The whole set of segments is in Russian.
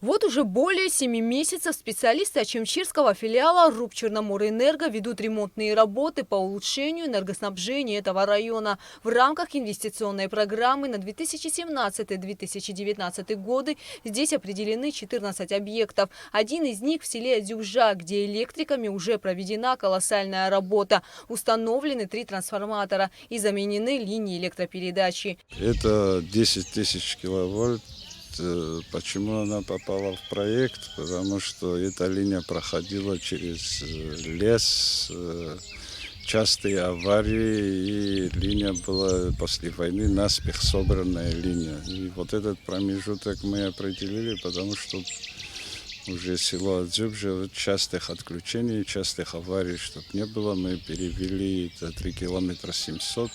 Вот уже более 7 месяцев специалисты Ачимчирского филиала РУП «Черноморэнерго» ведут ремонтные работы по улучшению энергоснабжения этого района. В рамках инвестиционной программы на 2017-2019 годы здесь определены 14 объектов. Один из них в селе Адюжа, где электриками уже проведена колоссальная работа. Установлены 3 трансформатора и заменены линии электропередачи. Это 10 тысяч киловольт. Почему она попала в проект? Потому что эта линия проходила через лес, частые аварии, и линия была после войны наспех собранная линия. И вот этот промежуток мы определили, потому что уже село Адзюбжа, частых отключений, частых аварий, чтобы не было, мы перевели это 3 километра 700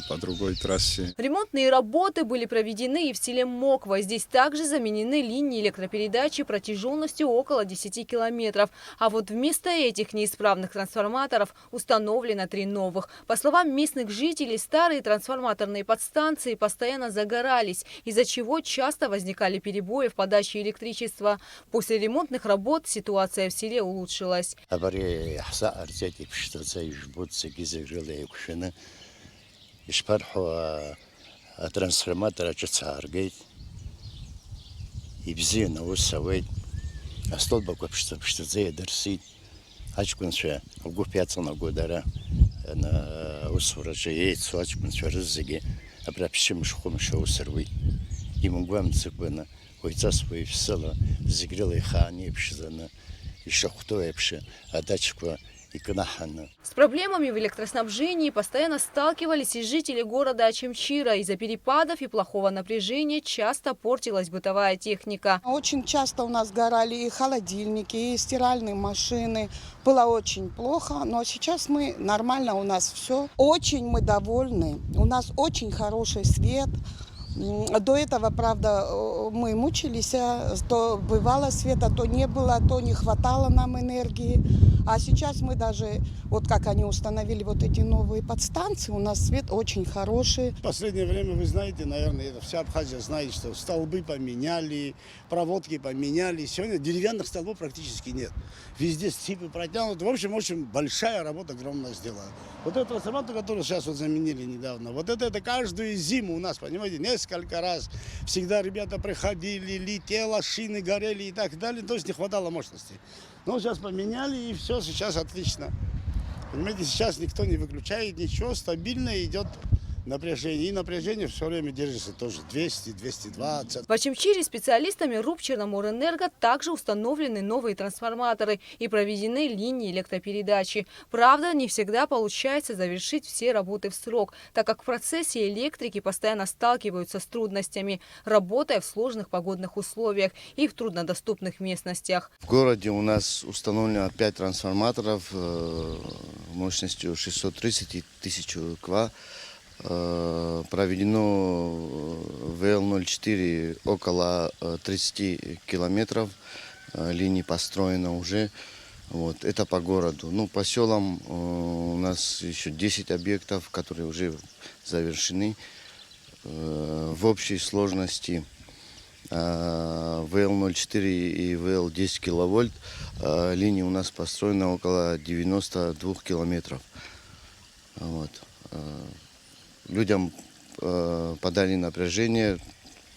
по другой трассе. Ремонтные работы были проведены и в селе Моква. Здесь также заменены линии электропередачи протяженностью около 10 километров. А вот вместо этих неисправных трансформаторов установлено 3 новых. По словам местных жителей, старые трансформаторные подстанции постоянно загорались, из-за чего часто возникали перебои в подаче электричества. После ремонтных работ ситуация в селе улучшилась. يشبرحوا ترانسفورماتر أجتسارجيت يبزينا والسويد أصطبق وبشت زي درسيد أجكن شو وقف بياتنا قدرة أنا وصورة جيت سواجكن شو رزقي أبرا بشمش خمش وسروي يمن قام تسكبنا ويتصوي في الصلاة زقرلي خاني بشزنا يشخطوا بش أداتشكوا. С проблемами в электроснабжении постоянно сталкивались и жители города Ачимчира. Из-за перепадов и плохого напряжения часто портилась бытовая техника. Очень часто у нас горали и холодильники, и стиральные машины. Было очень плохо, но сейчас мы нормально, у нас все. Очень мы довольны, у нас очень хороший свет. До этого, правда, мы мучились, то бывало света, то не было, то не хватало нам энергии. А сейчас мы даже, вот как они установили вот эти новые подстанции, у нас свет очень хороший. В последнее время, вы знаете, наверное, вся Абхазия знает, что столбы поменяли, проводки поменяли. Сегодня деревянных столбов практически нет. Везде стипы протянуты. В общем, очень большая работа, огромная сделана. Вот эту трансформатор, который сейчас вот заменили недавно, вот это каждую зиму у нас, понимаете, несколько раз. Всегда ребята приходили, летело, шины горели и так далее. То есть не хватало мощности. Но сейчас поменяли, и все сейчас отлично. Понимаете, сейчас никто не выключает ничего, стабильно идет напряжение. И напряжение все время держится тоже 200-220. В Ачимчире специалистами РУП «Черноморэнерго» также установлены новые трансформаторы и проведены линии электропередачи. Правда, не всегда получается завершить все работы в срок, так как в процессе электрики постоянно сталкиваются с трудностями, работая в сложных погодных условиях и в труднодоступных местностях. В городе у нас установлено 5 трансформаторов мощностью 630 и 1000 кВт. Проведено ВЛ-04 около 30 километров, линий построено уже. Вот, это по городу. Ну, по селам у нас еще 10 объектов, которые уже завершены. В общей сложности ВЛ-04 и ВЛ-10 киловольт линии у нас построено около 92 километров. Вот. Людям подали напряжение,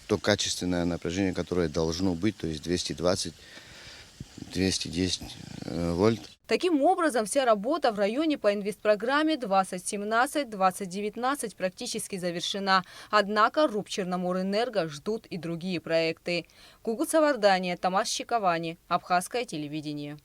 то качественное напряжение, которое должно быть, то есть 220-210 вольт. Таким образом, вся работа в районе по инвестпрограмме 2017-2019 практически завершена. Однако РУП «Черноморэнерго» ждут и другие проекты. Кугут Савардания, Тамас Щековани, Абхазское телевидение.